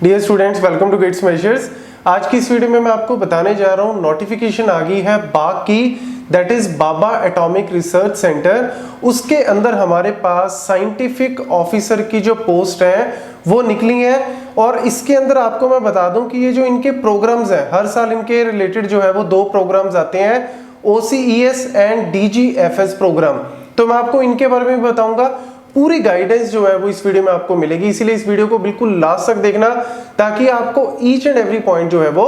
Dear students, welcome to gates measures. आज की इस वीडियो में मैं आपको बताने जा रहा हूँ नोटिफिकेशन आ गई है बाग की, that is Baba atomic research centre. उसके अंदर हमारे पास साइंटिफिक ऑफिसर की जो पोस्ट है वो निकली है। और इसके अंदर आपको मैं बता दूं कि ये जो इनके प्रोग्राम्स हैं, हर साल इनके रिलेटेड जो है वो दो प्रोग्राम्स आते हैं, OCES एंड DGFS प्रोग्राम। तो मैं आपको इनके बारे में बताऊंगा। पूरी गाइडेंस जो है वो इस वीडियो में आपको मिलेगी, इसीलिए इस वीडियो को बिल्कुल लास्ट तक देखना ताकि आपको ईच एंड एवरी पॉइंट जो है वो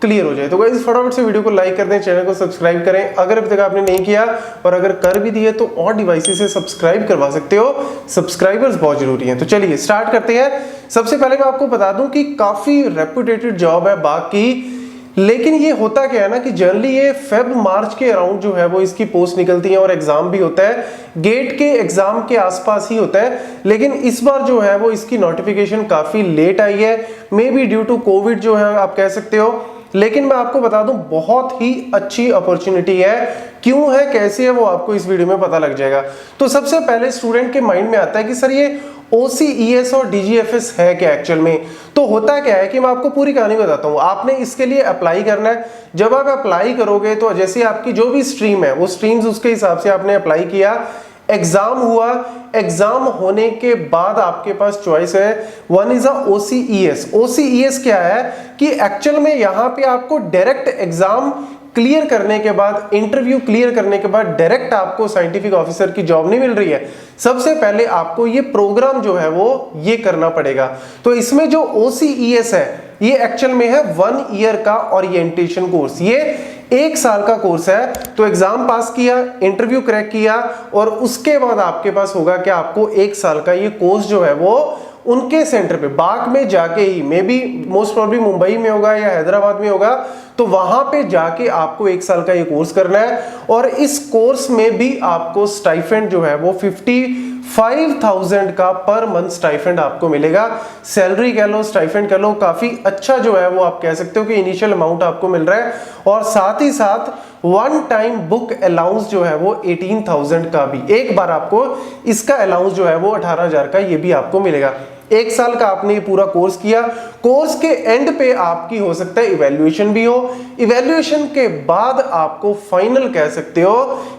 क्लियर हो जाए। तो गाइस फटाफट से वीडियो को लाइक कर दें, चैनल को सब्सक्राइब करें अगर अभी तक आपने नहीं किया, और अगर कर भी दिए तो और डिवाइसेस से सब्सक्राइब करवा सकते हो। सब्सक्राइबर्स बहुत जरूरी हैं। तो चलिए स्टार्ट करते हैं। सबसे पहले मैं आपको बता दूं कि काफी रेपुटेटेड जॉब है बाग की, लेकिन ये होता क्या है ना कि जनरली ये फेब मार्च के अराउंड जो है वो इसकी पोस्ट निकलती है और एग्जाम भी होता है, गेट के एग्जाम के आसपास ही होता है। लेकिन इस बार जो है वो इसकी नोटिफिकेशन काफी लेट आई है, maybe due to COVID जो है आप कह सकते हो। लेकिन मैं आपको बता दूं बहुत ही अच्छी अपॉर्चुनिटी है। क्यों है, कैसे है, वो आपको इस वीडियो में पता लग जाएगा। तो सबसे पहले स्टूडेंट के माइंड में आता है कि सर ये OCES और DGFS है क्या एक्चुअल में। तो होता क्या है कि मैं आपको पूरी कहानी बताता हूँ। आपने इसके लिए अप्लाई करना है। जब आप अप्लाई करोगे तो जैसे आपकी जो भी स्ट्रीम है वो स्ट्रीम्स उसके हिसाब से आपने अप्लाई किया, एग्जाम हुआ, एग्जाम होने के बाद आपके पास चॉइस है, वन इज OCES। OCES क्या है कि एक्चुअल में यहाँ पे आपको डायरेक्ट एग्जाम क्लियर करने के बाद, इंटरव्यू क्लियर करने के बाद डायरेक्ट आपको साइंटिफिक ऑफिसर की जॉब नहीं मिल रही है। सबसे पहले आपको ये प्रोग्राम जो है वो ये करना पड़ेगा। तो इसमें जो OCES है ये एक्चुअल में है 1 ईयर का ओरिएंटेशन कोर्स। ये 1 साल का कोर्स है। तो एग्जाम पास किया, इंटरव्यू क्रैक किया और उसके बाद आपके पास होगा कि आपको 1 साल का ये कोर्स जो है वो उनके सेंटर पे बाग में जाके ही, maybe most probably Mumbai में होगा या हैदराबाद में होगा, तो वहां पे जाके आपको 1 साल का ये कोर्स करना है। और इस कोर्स में भी आपको स्टाइफेंड जो है वो 55,000 का पर मंथ स्टाइफेंड आपको मिलेगा। सैलरी कह लो, स्टाइफेंड कह लो, काफी अच्छा जो है वो आप कह सकते हो कि इनिशियल अमाउंट आपको मिल रहा है। और साथ ही साथ वन टाइम बुक अलाउंस जो है वो 18,000 का भी, एक बार आपको इसका अलाउंस जो है वो 18,000 का ये भी आपको मिलेगा। 1 साल का आपने ये पूरा कोर्स किया। कोर्स के एंड पे आपकी हो सकता है इवैल्यूएशन भी हो। इवैल्यूएशन के बाद आपको फाइनल कह सकते हो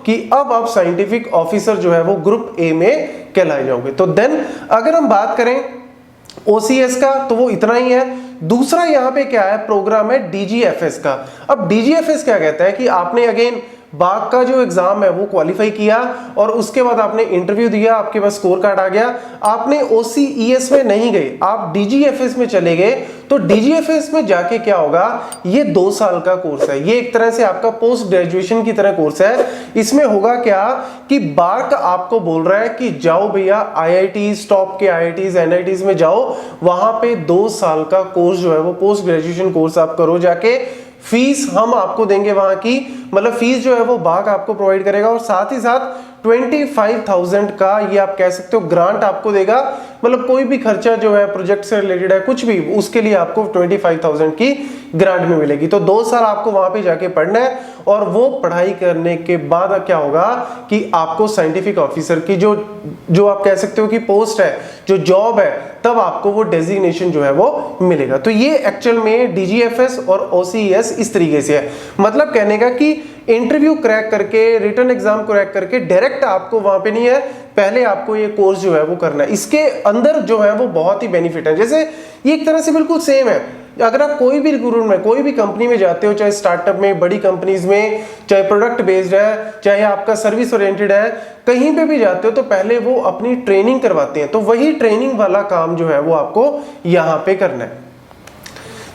कि अब आप साइंटिफिक ऑफिसर जो है वो ग्रुप ए में कहलाए जाओगे। तो देन अगर हम बात करें OCS का तो वो इतना ही है। दूसरा यहाँ पे क्या है, प्रोग्राम है DGFS का। अब DGFS क्या कहता है कि आपने अगेन बाग का जो एग्जाम है वो क्वालिफाई किया और उसके बाद आपने इंटरव्यू दिया, आपके पास स्कोर कार्ड आ गया, आपने OCES में नहीं गए, आप DGFS में चले गए। तो DGFS में जाके क्या होगा, ये 2 साल का कोर्स है। ये एक तरह से आपका पोस्ट ग्रेजुएशन की तरह कोर्स है। इसमें होगा क्या कि बाग आपको बोल रहा है कि जाओ भैया IITs, टॉप के IITs NITs में जाओ, वहां पे 2 साल का कोर्स जो है वो पोस्ट ग्रेजुएशन कोर्स आप करो जाके। फीस हम आपको देंगे वहां की, मतलब फीस जो है वो बाग आपको प्रोवाइड करेगा। और साथ ही साथ 25,000 का ये आप कह सकते हो ग्रांट आपको देगा। मतलब कोई भी खर्चा जो है प्रोजेक्ट से रिलेटेड है कुछ भी, उसके लिए आपको 25,000 की ग्रांट में मिलेगी। तो 2 साल आपको वहां पे जाके पढ़ना है और वो पढ़ाई करने के बाद क्या होगा कि आपको साइंटिफिक ऑफिसर की जो आप कह सकते हो कि पोस्ट है, जो जॉब है, तब आपको वो डेजिग्नेशन जो है वो मिलेगा। तो ये एक्चुअल में DGFS और OCES इस तरीके से है। मतलब कहने का कि इंटरव्यू क्रैक करके, रिटन एग्जाम क्रैक करके डायरेक्ट आपको वहां पे नहीं है, पहले आपको ये कोर्स जो है वो करना है। इसके अंदर जो है वो बहुत ही बेनिफिट है। जैसे ये एक तरह से बिल्कुल सेम है, अगर आप कोई भी रिक्रूटमेंट में, कोई भी कंपनी में जाते हो, चाहे स्टार्टअप में, बड़ी कंपनीज में, चाहे प्रोडक्ट बेस्ड है, चाहे आपका सर्विस ओरिएंटेड है, कहीं पे भी जाते हो तो पहले वो अपनी ट्रेनिंग करवाते हैं। तो वही ट्रेनिंग वाला काम जो है वो आपको यहाँ पे करना है।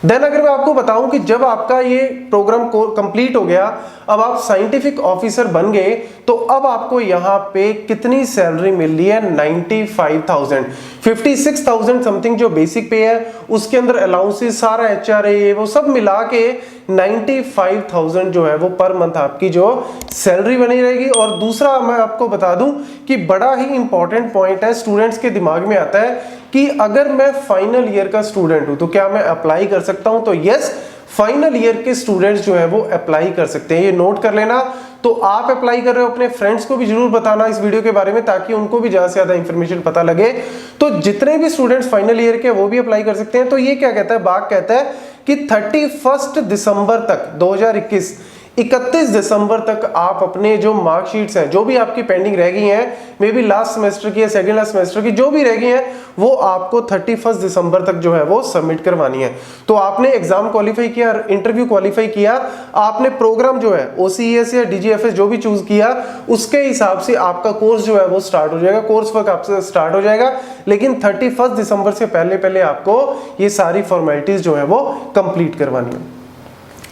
देन अगर मैं आपको बताऊं कि जब आपका ये प्रोग्राम कंप्लीट हो गया, अब आप साइंटिफिक ऑफिसर बन गए, तो अब आपको यहाँ पे कितनी सैलरी मिल रही है, 95,000, 56,000 समथिंग जो बेसिक पे है, उसके अंदर अलाउंसेस, सारा HRA वो सब मिला के 95,000 जो है वो पर मंथ आपकी जो सैलरी बनी रहेगी। और दूसरा मैं आपको बता दूं कि बड़ा ही इंपॉर्टेंट पॉइंट है, स्टूडेंट्स के दिमाग में आता है कि अगर मैं फाइनल ईयर का स्टूडेंट हूं तो क्या मैं अप्लाई कर सकता हूं। तो यस, फाइनल ईयर के स्टूडेंट्स जो है वो अप्लाई कर सकते हैं, ये नोट कर लेना। तो आप अप्लाई कर रहे हो अपने फ्रेंड्स को भी जरूर बताना इस वीडियो के बारे में, ताकि उनको भी ज्यादा से ज्यादा इंफॉर्मेशन पता लगे। तो जितने भी स्टूडेंट्स फाइनल ईयर के वो भी अप्लाई कर सकते हैं। तो ये क्या कहता है, बाग कहता है कि 31 दिसंबर तक 2021 31 दिसंबर तक आप अपने जो मार्कशीट्स हैं, जो भी आपकी पेंडिंग रह गई हैं, मे बी लास्ट सेमेस्टर की या सेकंड लास्ट सेमेस्टर की, जो भी रह गई हैं, वो आपको 31 दिसंबर तक जो है वो सबमिट करवानी है। तो आपने एग्जाम क्वालिफाई किया, इंटरव्यू क्वालिफाई किया, आपने प्रोग्राम जो है OCES या DGFS जो भी चूज किया, उसके हिसाब से आपका कोर्स जो है वो स्टार्ट हो जाएगा, कोर्स वर्क आपसे स्टार्ट हो जाएगा। लेकिन 31 दिसंबर से पहले पहले आपको ये सारी फॉर्मेलिटीज जो है वो कंप्लीट करवानी है।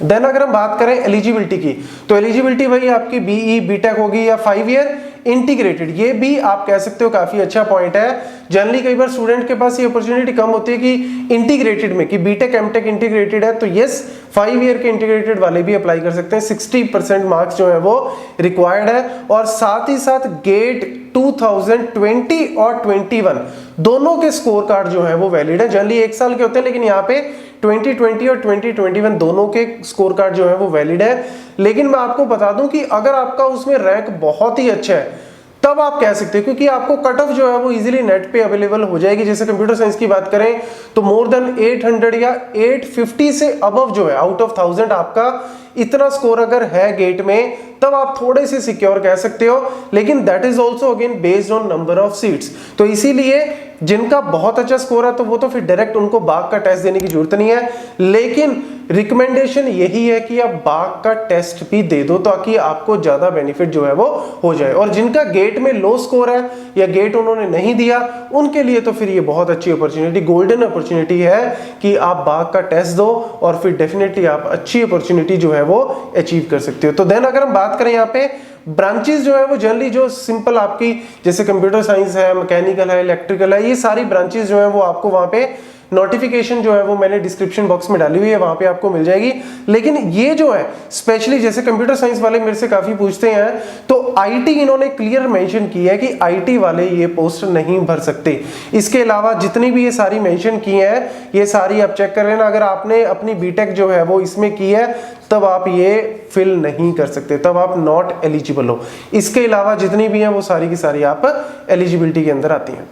देन अगर हम बात करें एलिजिबिलिटी की, तो एलिजिबिलिटी वही आपकी BE BTech होगी या 5 ईयर इंटीग्रेटेड। ये भी आप कह सकते हो काफी अच्छा पॉइंट है। जनरली कई बार स्टूडेंट के पास ये अपॉर्चुनिटी कम होती है कि इंटीग्रेटेड में, कि BTech MTech इंटीग्रेटेड है, तो यस 5 ईयर के इंटीग्रेटेड वाले भी अप्लाई कर सकते हैं। 60% मार्क्स जो है वो रिक्वायर्ड है, और साथ ही साथ गेट 2020 और 21 दोनों के स्कोर कार्ड जो है वो वैलिड है। जनरली 1 साल के होते हैं, लेकिन यहाँ पे 2020 और 2021 दोनों के स्कोर कार्ड जो है वो वैलिड है। लेकिन मैं आपको बता दूं कि अगर आपका उसमें रैंक बहुत ही अच्छा है तब आप कह सकते हैं, क्योंकि आपको कट ऑफ जो है वो इजीली नेट पे अवेलेबल हो जाएगी। जैसे कंप्यूटर साइंस की बात करें तो मोर देन 800 या 850 से अबव जो है आउट ऑफ 1000 आपका इतना स्कोर अगर है गेट में, तब आप थोड़े से सिक्योर कह सकते हो। लेकिन that is also again based on number of seats. तो इसीलिए जिनका बहुत अच्छा स्कोर है तो वो तो फिर डायरेक्ट उनको बाग का टेस्ट देने की जरूरत नहीं है। लेकिन रिकमेंडेशन यही है कि आप बाग का टेस्ट भी दे दो, ताकि आपको ज्यादा बेनिफिट जो है वो हो जाए। और जिनका गेट में लो स्कोर है या गेट उन्होंने नहीं दिया, उनके लिए तो फिर ये बहुत अच्छी अपॉर्चुनिटी, गोल्डन अपॉर्चुनिटी है कि आप बाग का टेस्ट दो, और फिर डेफिनेटली आप अच्छी अपॉर्चुनिटी जो है वो अचीव कर सकते हो। तो देन अगर हम बात करें यहाँ पे ब्रांचेस जो है वो जनरली जो सिंपल आपकी जैसे कंप्यूटर साइंस है, मैकेनिकल है, इलेक्ट्रिकल है, ये सारी ब्रांचेस जो है वो आपको वहां पे नोटिफिकेशन जो है वो मैंने डिस्क्रिप्शन बॉक्स में डाली हुई है, वहां पे आपको मिल जाएगी। लेकिन ये जो है स्पेशली जैसे कंप्यूटर साइंस वाले मेरे से काफी पूछते हैं, तो आईटी इन्होंने क्लियर मेंशन की है कि आईटी वाले ये पोस्ट नहीं भर सकते। इसके अलावा जितनी भी ये सारी मेंशन की हैं, ये सारी आप चेक कर लेना। अगर आपने अपनी बीटेक जो है वो इसमें की है, तब आप ये फिल नहीं कर सकते, तब आप नॉट एलिजिबल हो। इसके अलावा जितनी भी हैं वो सारी की सारी आप एलिजिबिलिटी के अंदर आती हैं।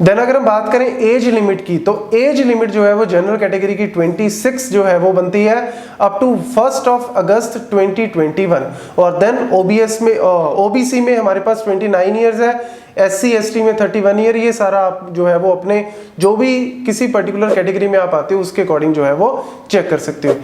देन अगर हम बात करें एज लिमिट की, तो एज लिमिट जो है वो जनरल कैटेगरी की 26 जो है वो बनती है अप टू 1 अगस्त 2021। और देन ओबीसी में हमारे पास 29 ईयर्स है, SC ST में 31 ईयर। ये सारा आप जो है वो अपने जो भी किसी पर्टिकुलर कैटेगरी में आप आते हो उसके अकॉर्डिंग जो है वो चेक कर सकते हो।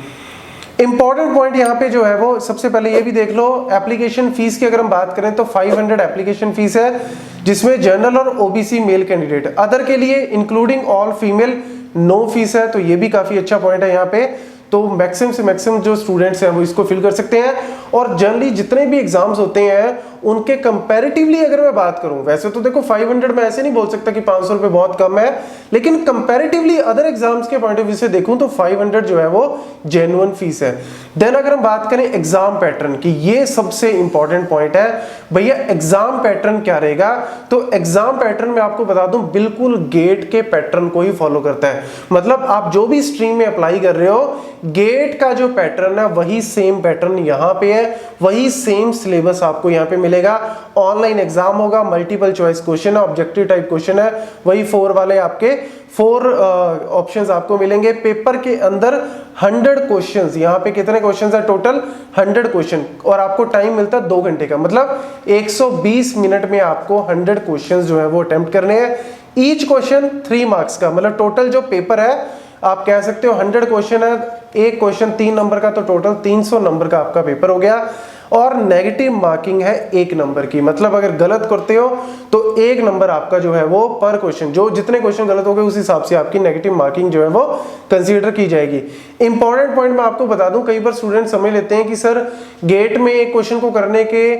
इंपॉर्टेंट पॉइंट यहाँ पे जो है वो सबसे पहले ये भी देख लो, एप्लीकेशन फीस की अगर हम बात करें तो 500 एप्लीकेशन फीस है, जिसमें जनरल और ओबीसी मेल कैंडिडेट, अदर के लिए including all female no fees है। तो ये भी काफी अच्छा पॉइंट है यहाँ पे। तो मैक्सिमम से मैक्सिमम जो स्टूडेंट्स हैं वो इसको फिल कर सकते हैं। और जनरली जितने भी एग्जाम्स होते हैं उनके कंपैरेटिवली अगर मैं बात करूं, वैसे तो देखो 500 में ऐसे नहीं बोल सकता कि 500 रुपए बहुत कम है, लेकिन कंपैरेटिवली अदर एग्जाम्स के पॉइंट ऑफ व्यू से देखूं तो 500 जो है वो जेन्युइन फीस है। देन अगर हम बात करें एग्जाम पैटर्न की, ये सबसे इंपॉर्टेंट पॉइंट है भैया, एग्जाम पैटर्न क्या रहेगा। तो एग्जाम पैटर्न में आपको बता दूं बिल्कुल गेट के पैटर्न को ही फॉलो करता है। मतलब आप जो भी स्ट्रीम में अप्लाई कर रहे हो, गेट का जो पैटर्न है वही सेम पैटर्न यहाँ पे है, वही सेम सिलेबस आपको यहाँ पे मिलेगा। ऑनलाइन एग्जाम होगा, मल्टीपल चॉइस क्वेश्चन है, ऑब्जेक्टिव टाइप क्वेश्चन है, वही 4 वाले आपके 4 ऑप्शंस आपको मिलेंगे। पेपर के अंदर 100 क्वेश्चंस, यहाँ पे कितने क्वेश्चंस है टोटल 100 क्वेश्चन, और आपको टाइम मिलता है 2 घंटे का। मतलब 120 मिनट में आपको 100 क्वेश्चंस जो है वो अटेम्प्ट करने हैं। ईच क्वेश्चन 3 मार्क्स का, मतलब टोटल जो पेपर है आप कह सकते हो 100 क्वेश्चन है, एक क्वेश्चन 3 नंबर का, तो टोटल 300 नंबर का आपका पेपर हो गया। और नेगेटिव मार्किंग है 1 नंबर की, मतलब अगर गलत करते हो तो 1 नंबर आपका जो है वो पर क्वेश्चन, जो जितने क्वेश्चन गलत हो गए उस हिसाब से आपकी नेगेटिव मार्किंग जो है वो कंसीडर की जाएगी। इंपॉर्टेंट पॉइंट मैं आपको बता दूं, कई बार स्टूडेंट समझ लेते हैं कि सर गेट में एक क्वेश्चन को करने के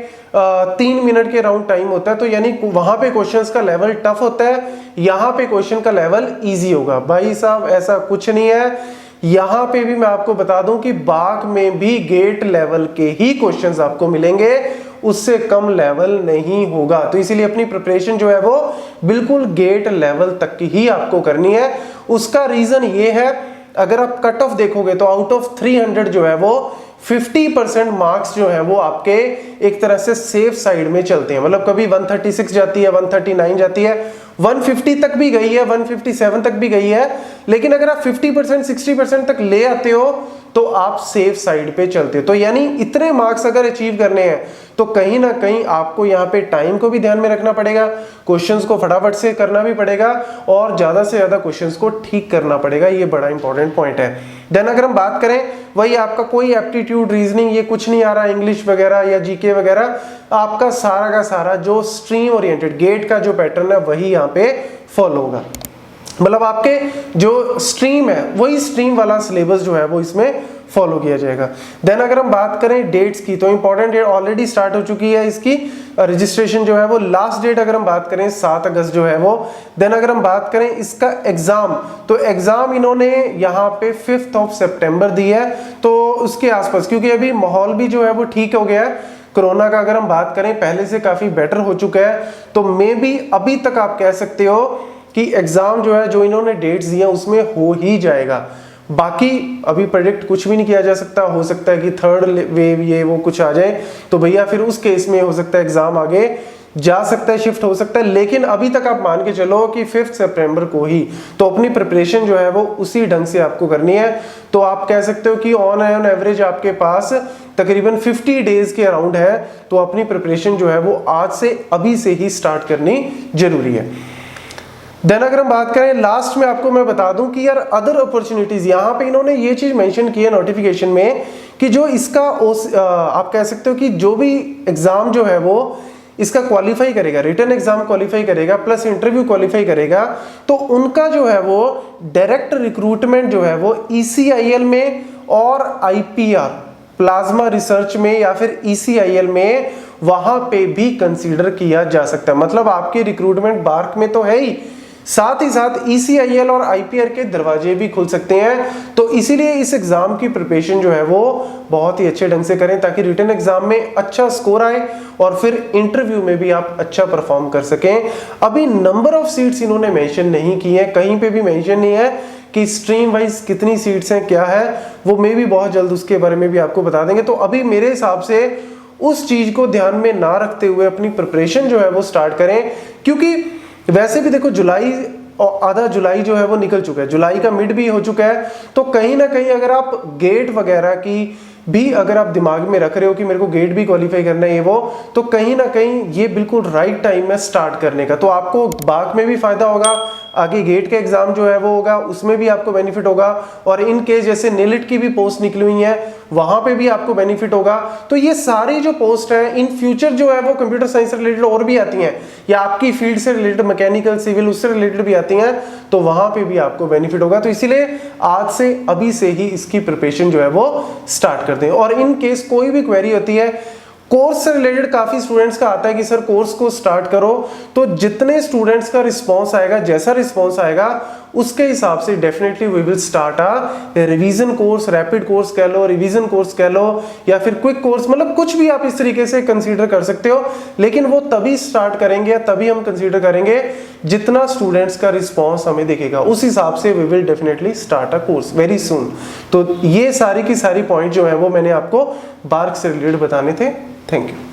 3 मिनट के राउंड टाइम होता है, तो यानी वहां पे क्वेश्चंस का लेवल टफ होता है, यहाँ पे क्वेश्चन का लेवल इजी होगा। भाई साहब ऐसा कुछ नहीं है। यहां पे भी मैं आपको बता दूं कि बाग में भी गेट लेवल के ही क्वेश्चंस आपको मिलेंगे, उससे कम लेवल नहीं होगा। तो इसीलिए अपनी प्रिपरेशन जो है वो बिल्कुल गेट लेवल तक की ही आपको करनी है। उसका रीजन ये है, अगर आप कट ऑफ देखोगे तो आउट ऑफ 300 जो है वो 50% मार्क्स जो है वो आपके एक तरह से सेफ साइड में चलते हैं। मतलब कभी 136 जाती है, 139 जाती है, 150 तक भी गई है, 157 तक भी गई है, लेकिन अगर आप 50% 60% तक ले आते हो तो आप सेफ साइड पे चलते हो। तो यानी इतने मार्क्स अगर अचीव करने हैं तो कहीं ना कहीं आपको यहाँ पे टाइम को भी ध्यान में रखना पड़ेगा, क्वेश्चंस को फटाफट से करना भी पड़ेगा और ज्यादा से ज्यादा क्वेश्चंस को ठीक करना पड़ेगा। ये बड़ा इंपॉर्टेंट पॉइंट है। देन अगर हम बात करें, वही आपका कोई एप्टीट्यूड, रीजनिंग ये कुछ नहीं आ रहा, इंग्लिश वगैरह या जीके वगैरह, आपका सारा का सारा जो स्ट्रीम ओरिएंटेड गेट का जो पैटर्न है वही यहाँ पे फॉलो होगा। मतलब आपके जो स्ट्रीम है वही स्ट्रीम वाला सिलेबस जो है वो इसमें फॉलो किया जाएगा। देन अगर हम बात करें डेट्स की, तो इंपॉर्टेंट डेट ऑलरेडी स्टार्ट हो चुकी है इसकी रजिस्ट्रेशन जो है वो। लास्ट डेट अगर हम बात करें 7 अगस्त जो है वो। देन अगर हम बात करें इसका एग्जाम, तो एग्जाम इन्होंने यहाँ पे 5 सितंबर दी है, तो उसके आसपास, क्योंकि अभी माहौल भी जो है वो ठीक हो गया है कोरोना का, अगर हम बात करें पहले से काफी बेटर हो चुका है, तो मे बी अभी तक आप कह सकते हो कि एग्जाम जो है जो इन्होंने डेट्स दिए उसमें हो ही जाएगा। बाकी अभी प्रेडिक्ट कुछ भी नहीं किया जा सकता, हो सकता है कि थर्ड वेव ये वो कुछ आ जाए, तो भैया फिर उस केस में हो सकता है एग्जाम आगे जा सकता है, शिफ्ट हो सकता है, लेकिन अभी तक आप मान के चलो कि 5 सितंबर को ही, तो अपनी प्रिपरेशन जो है वो उसी ढंग से आपको करनी है। तो आप कह सकते हो कि ऑन एवरेज आपके पास तकरीबन 50 डेज के अराउंड है, तो अपनी प्रिपरेशन जो है वो आज से अभी से ही स्टार्ट करनी जरूरी है। देन अगर हम बात करें लास्ट में, आपको मैं बता दूं कि यार अदर अपॉर्चुनिटीज, यहाँ पे इन्होंने ये चीज मेंशन की है नोटिफिकेशन में कि जो इसका आप कह सकते हो कि जो भी एग्जाम जो है वो इसका क्वालिफाई करेगा, रिटन एग्जाम क्वालिफाई करेगा प्लस इंटरव्यू क्वालिफाई करेगा, तो उनका जो है वो डायरेक्ट रिक्रूटमेंट जो है वो ECIL में और IPR प्लाज्मा रिसर्च में या फिर ECIL में वहां पे भी कंसीडर किया जा सकता है। मतलब आपके रिक्रूटमेंट बार्क में तो है ही, साथ ही साथ ECIL और IPR के दरवाजे भी खुल सकते हैं। तो इसीलिए इस एग्जाम की प्रिपरेशन जो है वो बहुत ही अच्छे ढंग से करें ताकि रिटन एग्जाम में अच्छा स्कोर आए और फिर इंटरव्यू में भी आप अच्छा परफॉर्म कर सकें। अभी नंबर ऑफ सीट्स इन्होंने मेंशन नहीं की है, कहीं पे भी मेंशन नहीं है कि स्ट्रीम वाइज कितनी सीट्स हैं, क्या है, वो मे भी बहुत जल्द उसके बारे में भी आपको बता देंगे। तो अभी मेरे हिसाब से उस चीज को ध्यान में ना रखते हुए अपनी प्रिपरेशन जो है वो स्टार्ट करें, क्योंकि वैसे भी देखो जुलाई और आधा जुलाई जो है वो निकल चुका है, जुलाई का मिड भी हो चुका है, तो कहीं ना कहीं अगर आप गेट वगैरह की भी अगर आप दिमाग में रख रहे हो कि मेरे को गेट भी क्वालिफाई करना है ये वो, तो कहीं ना कहीं ये बिल्कुल राइट टाइम है स्टार्ट करने का। तो आपको बाक में भी फायदा होगा, आगे गेट का एग्जाम जो है वो होगा उसमें भी आपको बेनिफिट होगा, और इन केस जैसे नेलिट की भी पोस्ट निकली हुई है वहां पे भी आपको बेनिफिट होगा। तो ये सारी जो पोस्ट है इन फ्यूचर जो है वो कंप्यूटर साइंस से रिलेटेड और भी आती हैं, या आपकी फील्ड से रिलेटेड मैकेनिकल सिविल उससे रिलेटेड भी आती हैं, तो वहां पे भी आपको बेनिफिट होगा। तो इसीलिए आज से अभी से ही इसकी प्रिपरेशन जो है वो स्टार्ट कर दें। और इन केस कोई भी क्वेरी होती है कोर्स से रिलेटेड, काफी स्टूडेंट्स का आता है कि सर कोर्स को स्टार्ट करो, तो जितने स्टूडेंट्स का रिस्पांस आएगा, जैसा रिस्पांस आएगा उसके हिसाब से definitely we will start a revision course, rapid course कह लो, रिवीजन कोर्स कह लो, या फिर क्विक कोर्स, मतलब कुछ भी आप इस तरीके से कंसीडर कर सकते हो। लेकिन वो तभी स्टार्ट करेंगे या तभी हम कंसीडर करेंगे जितना स्टूडेंट्स का रिस्पांस हमें दिखेगा, उस हिसाब से we will definitely start a course very soon. तो ये सारी की सारी पॉइंट जो है वो मैंने आपको बार्क से रिलेटेड बताने थे। Thank you.